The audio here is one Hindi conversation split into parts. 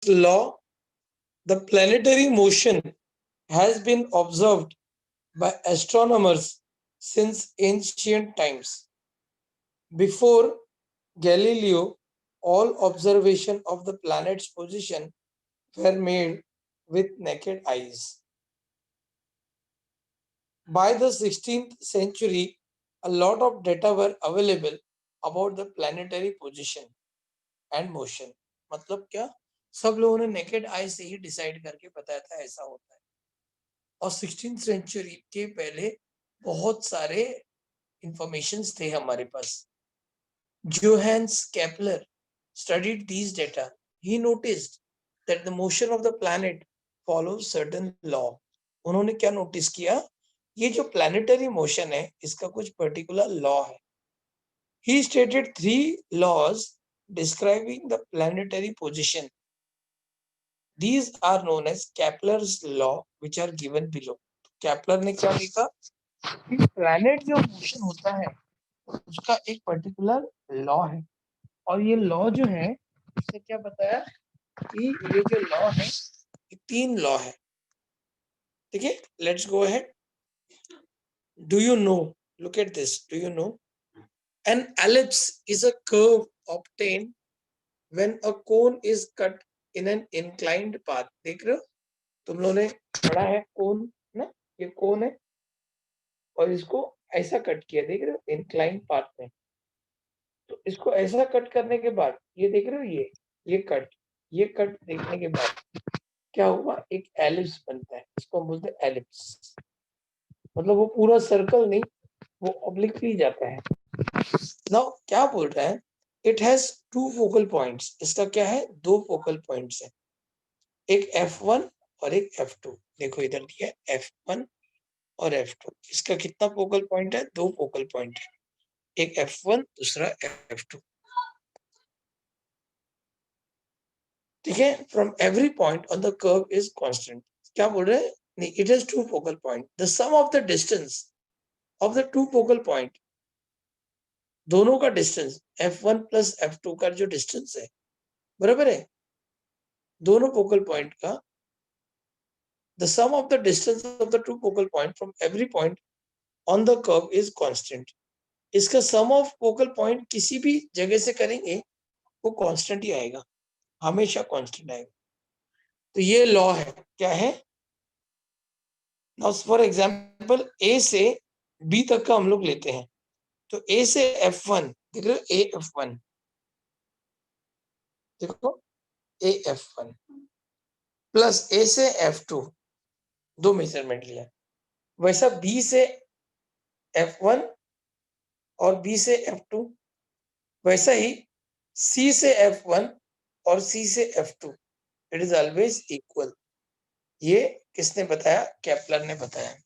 law, the planetary motion has been observed by astronomers since ancient times. Before Galileo, all observation of the planet's position were made with naked eyes. By the 16th century, a lot of data were available about the planetary position and motion. मतलब क्या, सब लोगों ने नेकेड आई से ही डिसाइड करके बताया था ऐसा होता है. और 16th सेंचुरी के पहले बहुत सारे इंफॉर्मेशंस थे हमारे पास. Johannes Kepler studied these data. He noticed that the motion of the planet follows certain law. उन्होंने क्या नोटिस किया, ये जो प्लैनेटरी मोशन है इसका कुछ पर्टिकुलर लॉ है. He stated 3 laws describing the planetary position. These are known as Kepler's law, which are given below. Kepler ने क्या लिखा कि प्लैनेट जो मोशन होता है उसका एक पर्टिकुलर लॉ है. और ये लॉ जो है इसने क्या बताया कि ये जो लॉ है ये 3 लॉ है. ठीक है, let's go ahead. Do you know, look at this, do you know an ellipse is a curve obtained when a cone is cut in an inclined path. देख रहे हो तुम लोगों ने पढ़ा है कोन ना, ये कोन है और इसको ऐसा कट किया, देख रहे हो इंक्लाइंड पाथ में. तो इसको ऐसा कट करने के बाद ये देख रहे हो ये कट देखने के बाद क्या हुआ, एक एलिप्स बनता है. इसको हम बोलते हैं एलिप्स. मतलब वो पूरा सर्कल नहीं, वो ऑब्लिकली जाता है. नाउ क्या बोल रहा है, इट हैज 2 फोकल पॉइंट्स. इसका क्या है, 2 फोकल पॉइंट्स है, एक F1 और एक F2. देखो इधर दिया है F1 और F2. इसका कितना फोकल पॉइंट है, 2 फोकल पॉइंट है, एक F1 दूसरा F2. ठीक है, from every point on the curve is constant. क्या बोल रहे हैं, नहीं, it has 2 focal point. The sum of the distance of the 2 focal point, दोनों का डिस्टेंस F1 प्लस F2 का जो डिस्टेंस है बराबर है दोनों फोकल पॉइंट का. The sum of the distance of the 2 focal point from every point on the curve is constant. इसका सम ऑफ फोकल पॉइंट किसी भी जगह से करेंगे वो कांस्टेंट ही आएगा, हमेशा कांस्टेंट आएगा. तो ये लॉ है, क्या है. नाउ फॉर एग्जांपल A से B तक का हम लोग लेते हैं. तो A से F1, देख रहे हो AF1, देखो AF1 प्लस A से F2, 2 मेजरमेंट लिया. वैसा B से F1 और B से F2, वैसा ही C से F1 और C से F2, it is always equal. ये किसने बताया, केपलर ने बताया.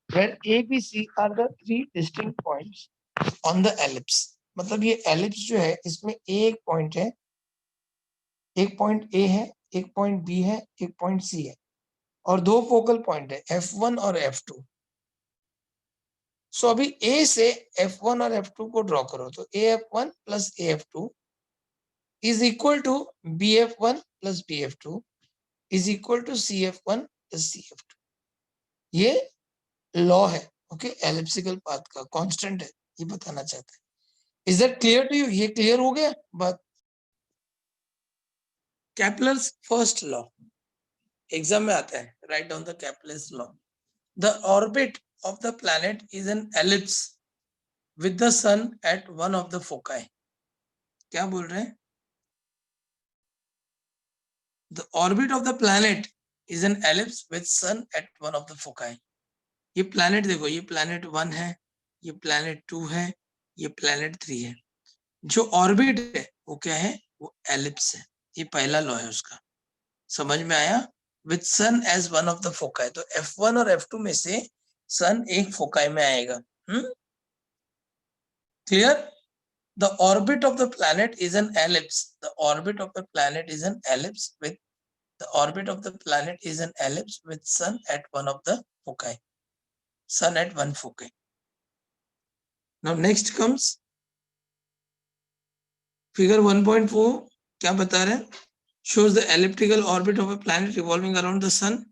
Where A, B, C are the 3 distinct points on the ellipse. मतलब ये एलिप्स जो है इसमें एक पॉइंट है, एक पॉइंट A है, एक पॉइंट B है, एक पॉइंट C है और 2 फोकल पॉइंट है F1 और F2. सो अभी A से F1 और F2 को ड्रॉ करो तो AF1 plus AF2 is equal to BF1 plus BF2 is equal to CF1 plus CF2. ये लॉ है, ओके, एलिप्टिकल पाथ का कांस्टेंट है, ये बताना चाहता है. Is that clear to you, ये क्लियर हो गया बात. केपलर्स फर्स्ट लॉ एग्जाम में आता है, write down the Kepler's law. The orbit of the planet is an ellipse with the sun at one of the foci. क्या बोल रहे हैं, the orbit of the planet is an ellipse with sun at one of the foci. ये प्लैनेट देखो, ये प्लैनेट 1 है, ये प्लैनेट 2 है, ये प्लैनेट 3 है. जो ऑर्बिट है वो क्या है, वो एलिप्स है. ये पहला लॉ है उसका, समझ में आया. With sun as one of the foci, तो F1 और F2 में से सन एक फोकाई में आएगा. Clear. The orbit of the planet is an ellipse. The orbit of the planet is an ellipse with the orbit of the planet is an ellipse with sun at one of the foci. Sun at one foci. Now next comes figure 1.4. क्या बता रहे हैं, shows the elliptical orbit of a planet revolving around the sun.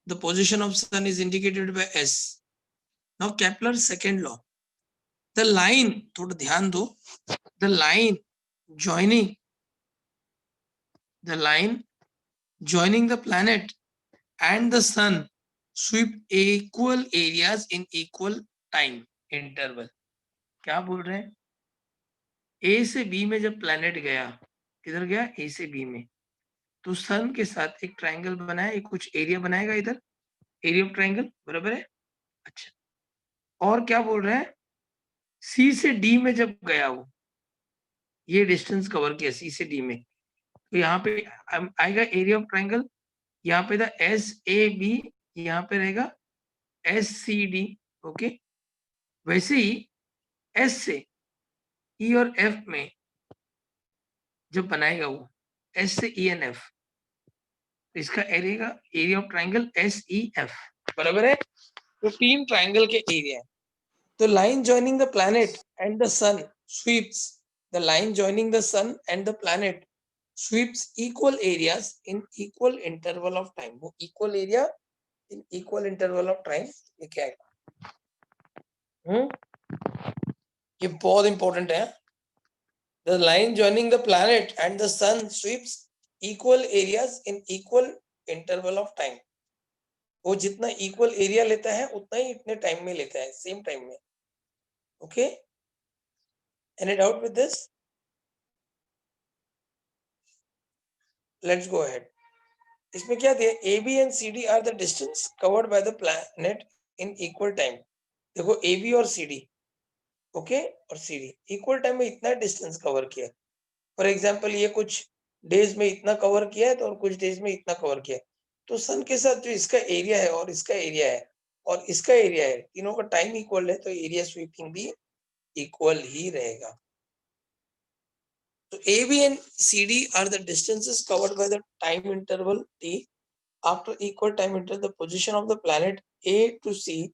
The position of sun is indicated by S. Now Kepler's second law. The line, थोड़ा ध्यान दो, the line joining the planet and the sun sweep equal areas in equal time interval. क्या बोल रहे हैं? ए से बी में जब प्लैनेट गया, किधर गया? ए से बी में, तो सन के साथ एक ट्रायंगल बनाया, एक कुछ एरिया बनाएगा इधर, एरिया ऑफ ट्रायंगल, बराबर है? अच्छा, और क्या बोल रहे हैं? सी से डी में जब गया वो, ये डिस्टेंस कवर किया सी से डी में, तो यहाँ पे आएगा एरिया ऑफ ट्रायंगल, यहाँ पे था एस ए बी, यहाँ पे रहेगा एस सी डी। ओके, वैसे ही एस से ई और एफ में जब बनाएगा वो, एस से ई एंड एफ, तो इसका area of triangle S E F, बराबर है? तो तीन ट्रायंगल के एरिया है। तो line joining the planet and the sun sweeps, the line joining the sun and the planet sweeps equal areas in equal interval of time. वो equal area in equal interval of time ये क्या है? ये बहुत इंपॉर्टेंट है। The line joining the planet and the sun sweeps equal areas in equal interval of time. वो जितना equal area लेता है उतना ही इतने टाइम में लेता है, सेम टाइम में। Okay? Any doubt with this? Let's go ahead. इसमें क्या दिया? AB and CD are the distance covered by the planet in equal time. देखो AB और CD, ओके, और CD इक्वल टाइम में इतना डिस्टेंस कवर किया। फॉर एग्जांपल ये कुछ डेज में इतना कवर किया है, तो और कुछ डेज में इतना कवर किया है। तो सन के साथ जो इसका एरिया है और इसका एरिया है और इसका एरिया है, तीनों का टाइम इक्वल है, तो एरिया स्वीपिंग भी इक्वल ही रहेगा। So AB and CD are the distances covered by the time interval t. After equal time interval, the position of the planet A to C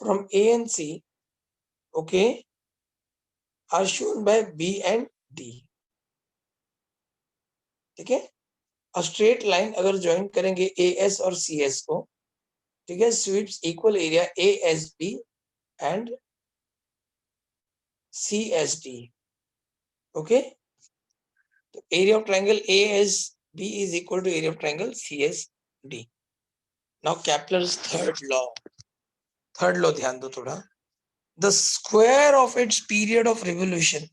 from A and C, okay, are shown by B and D. ठीक है? A straight line अगर ज्वाइन करेंगे AS और CS को, ठीक है, sweeps equal area ASB and CSD. Okay? तो area of triangle ASB is equal to area of triangle CSD. Now Kepler's third law. Third law ध्यान दो थोड़ा. The square of its period of revolution,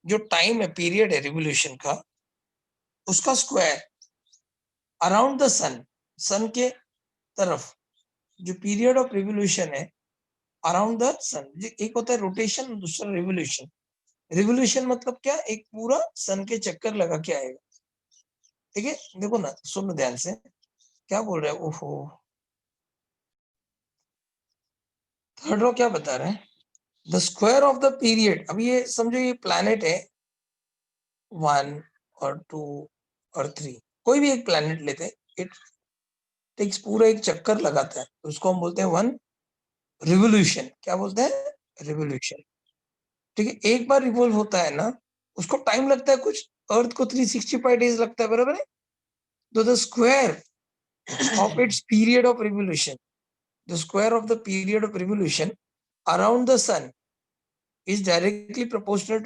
जो टाइम है, पीरियड है रिवोल्यूशन का, उसका स्क्वायर अराउंड द सन, सन के तरफ जो पीरियड ऑफ रिवोल्यूशन है अराउंड द सन, एक होता है रोटेशन, दूसरा रिवोल्यूशन। रिवोल्यूशन मतलब क्या? एक पूरा सन के चक्कर लगा के आएगा। ठीक है, देखो ना, सुनो ध्यान से, क्या बोल रहा है? ओहो, थर्ड रो क्या बता रहे हैं? The square of the period. अब ये समझो ये प्लैनेट है 1 और 2 और 3, कोई भी एक प्लैनेट लेते हैं, इट टेक्स पूरा एक चक्कर लगाता है, तो उसको हम बोलते हैं 1 रिवोल्यूशन। क्या बोलते हैं? रिवोल्यूशन। ठीक है, एक बार रिवॉल्व होता है ना, उसको टाइम लगता है कुछ, अर्थ को 365 डेज लगता है, बराबर है? तो the square of its period of revolution, the square of the period of revolution around the sun is directly proportional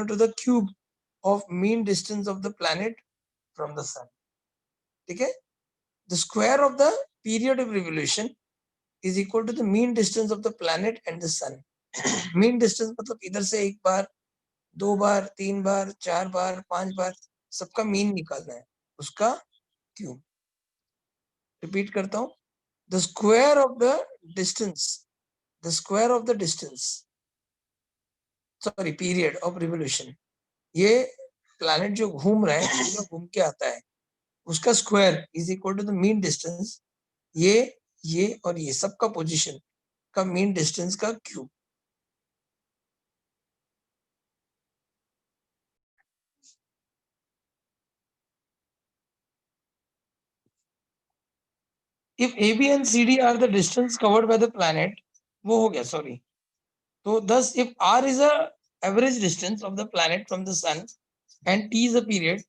to the cube of mean distance of the planet from the sun. ठीक है, the square of the period of revolution is equal to the mean distance of the planet and the sun. mean distance मतलब इधर से एक बार, 2 बार, 3 बार, 4 बार, 5 बार, सबका मीन निकालना है, उसका क्यूब। रिपीट करता हूं, the square of the distance, sorry, period of revolution, ये प्लैनेट जो घूम रहा है, जो घूम के आता है, उसका square is equal to the mean distance, ये और ये सबका पोजीशन का मीन डिस्टेंस का cube. If AB and CD are the distance covered by the planet, वो हो गया, सॉरी, तो thus if R is a average distance of the planet from the sun, and t is a period,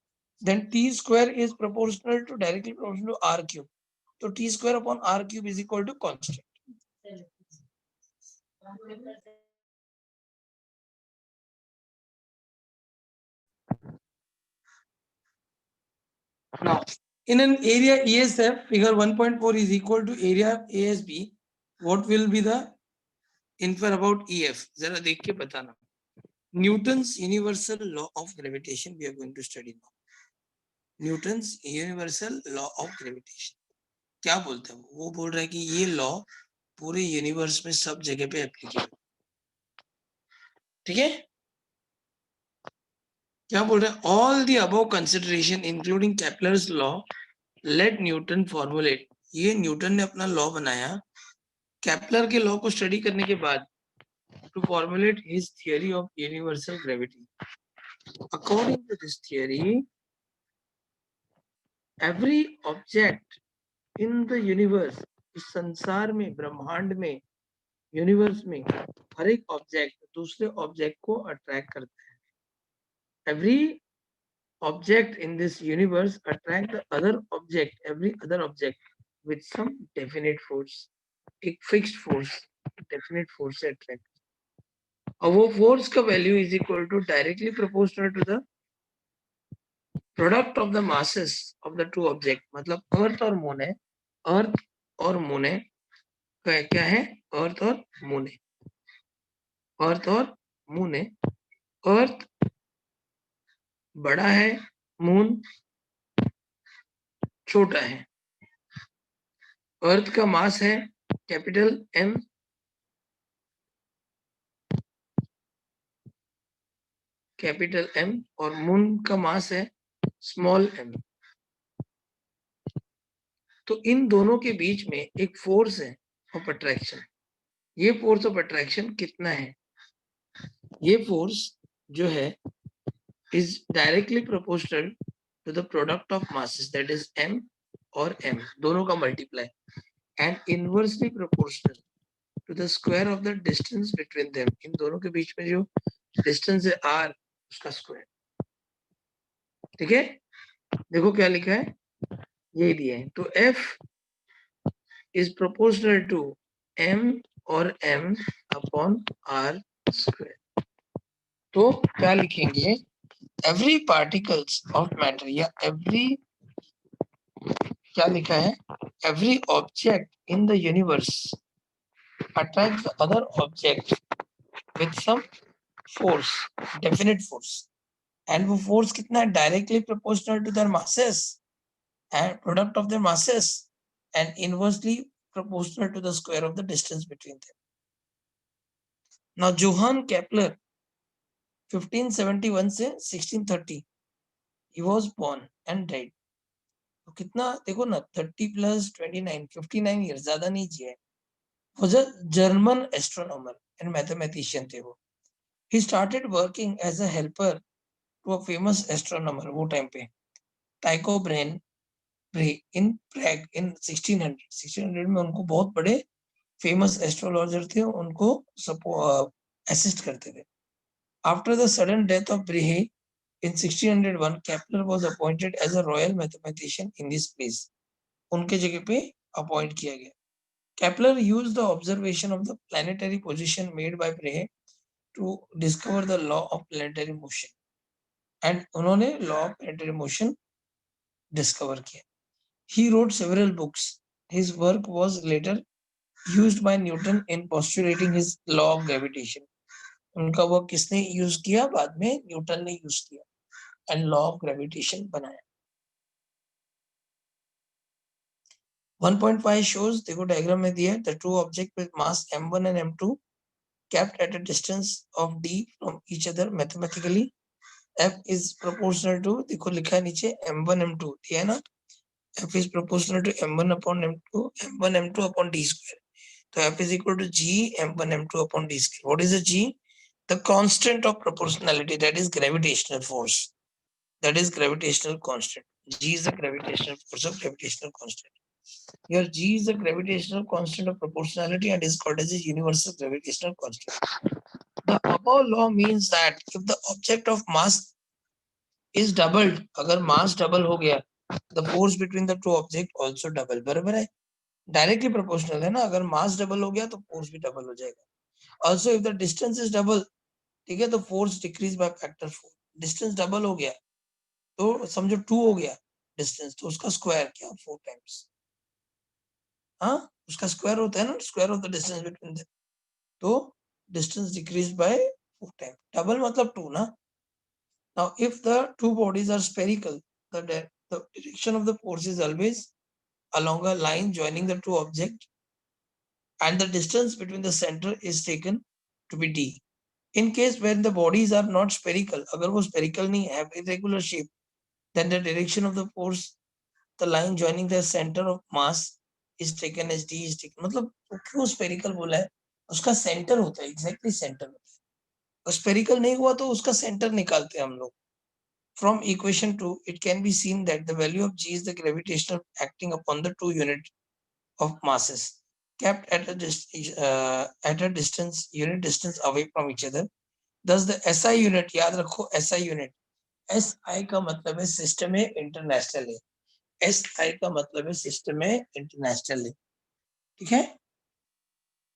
then t square is proportional to directly proportional to r cube. So t square upon r cube is equal to constant. Now, in an area ESF, figure 1.4 is equal to area ASB. What will be the infer about EF? Zara dekh ke batana. Newton's universal law of gravitation we are going to study now. Newton's universal law of gravitation. क्या बोलते हैं वो बोल रहा है कि ये लॉ पूरे यूनिवर्स में सब जगह पे एप्लीकेबल, ठीक है? क्या बोल रहे हैं? All the above consideration including Kepler's law let Newton formulate. ये न्यूटन ने अपना लॉ बनाया केपलर के लॉ को स्टडी करने के बाद to formulate his theory of universal gravity. According to this theory every object in the universe, इस संसार में, ब्रह्मांड में, यूनिवर्स में हर एक ऑब्जेक्ट दूसरे ऑब्जेक्ट को अट्रैक्ट करता है. Every object in this universe attract the other object, every other object with some definite force, एक fixed force, definite force से attract. और वो force का value is equal to directly proportional to the product of the masses of the two object. मतलब अर्थ और मून है, अर्थ और मून है, क्या है? अर्थ और मून है, अर्थ और मून है. अर्थ बड़ा है, मून छोटा है. अर्थ का मास है कैपिटल एम, कैपिटल एम, और मून का मास है स्मॉल एम. तो इन दोनों के बीच में एक फोर्स है ऑफ अट्रैक्शन. ये फोर्स ऑफ अट्रैक्शन कितना है? ये फोर्स जो है is directly proportional to the product of masses, that is M और एम दोनों का multiply, and inversely proportional to the square of the distance between them. इन दोनों के बीच में जो डिस्टेंस है आर, उसका स्क्वायर. ठीक है, देखो क्या लिखा है, ये दिया है. तो F is proportional to M और एम अपॉन आर स्क्वायर. तो क्या लिखेंगे? एवरी पार्टिकल्स ऑफ मैटर, या एवरी, क्या लिखा है? Every object in the universe attracts the other object with some force, definite force. And वो force कितना है? Directly proportional to their masses and product of their masses, and inversely proportional to the square of the distance between them. Now Johann Kepler 1571 से 1630 he was born and died. तो कितना देखो ना, 30 plus 29, 59 years, ज्यादा नहीं जिए. was a German astronomer and mathematician थे वो. He started working as a helper to a famous astronomer वो टाइम पे, Tycho Brahe in Prague in 1600. 1600 में उनको बहुत बड़े फेमस एस्ट्रोलॉजर थे, उनको असिस्ट करते थे. After the sudden death of Brahe in 1601, Kepler was appointed as a royal mathematician in this place. उनके जगह पे अपॉइंट किया गया. Kepler used the observation of the planetary position made by Brahe to discover the law of planetary motion. And उन्होंने law of planetary motion discover किया. He wrote several books. His work was later used by Newton in postulating his law of gravitation. उनका वर्क किसने यूज किया? बाद में न्यूटन ने यूज किया एंड लॉ ऑफ ग्रेविटेशन बनाया. 1.5 shows, देखो डायग्राम में दिया है, the two object with mass m1 and m2 kept at a distance of d from each other mathematically. f is proportional to, देखो लिखा है नीचे m1 m2 दिया है ना, f is proportional to m1 upon m2, m1 m2 upon d square. तो f is equal to g m1 m2 upon d square. What is the g? The constant of proportionality, that is gravitational force, that is gravitational constant. G is the gravitational force of gravitational constant. Here G is the gravitational constant of proportionality and is called as a universal gravitational constant. The above law means that if the object of mass is doubled, अगर मास डबल हो गया, the force between the two object also double, बराबर है, डायरेक्टली प्रोपोर्शनल है ना, अगर मास डबल हो गया तो फोर्स भी डबल हो जाएगा। Also if the distance is double, ठीक है, तो force decrease by factor 4। Distance double हो गया तो समझो 2 हो गया डिस्टेंस, तो उसका स्क्वायर क्या 4 टाइम्स, हाँ उसका स्क्वायर होता है ना, square of the distance between them, तो distance decrease by 4 times, double मतलब 2 ना। Now if the two bodies are spherical, the direction of the force is always along a line joining the two objects and the distance between the center is taken to be d. In case when the bodies are not spherical, agar wo spherical nahi have irregular shape, then the direction of the force, the line joining the center of mass is taken as d is taken, मतलब वो क्यों spherical बोला है, उसका center होता है, exactly center होता है, और spherical नहीं हुआ तो उसका center निकालते हैं हम लोग। From equation 2 it can be seen that the value of g is the gravitational acting upon the two unit of masses kept at a distance, unit distance away from each other. Thus the SI unit, याद रखो SI unit, SI का मतलब है सिस्टम है इंटरनेशनल है, SI का मतलब है सिस्टम है इंटरनेशनल है, ठीक है,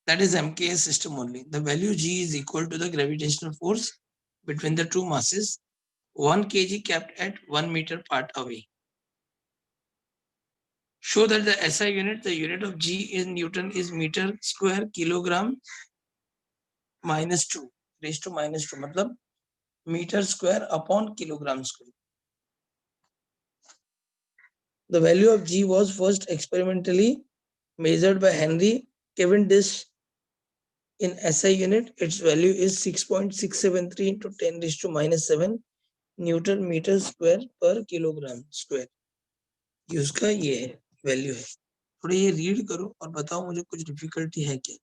that is MKS system only. The value G is equal to the gravitational force between the two masses, 1 kg kept at 1 meter apart away. Show that the SI unit, the unit of G in Newton is meter square kilogram minus 2 raised to minus 2, मतलब meter square upon kilogram square. The value of G was first experimentally measured by Henry Cavendish in SI unit. Its value is 6.673 into 10 raised to minus 7 Newton meter square per kilogram square. ये उसका ये है वैल्यू है। थोड़ा ये रीड करो और बताओ मुझे कुछ डिफिकल्टी है क्या।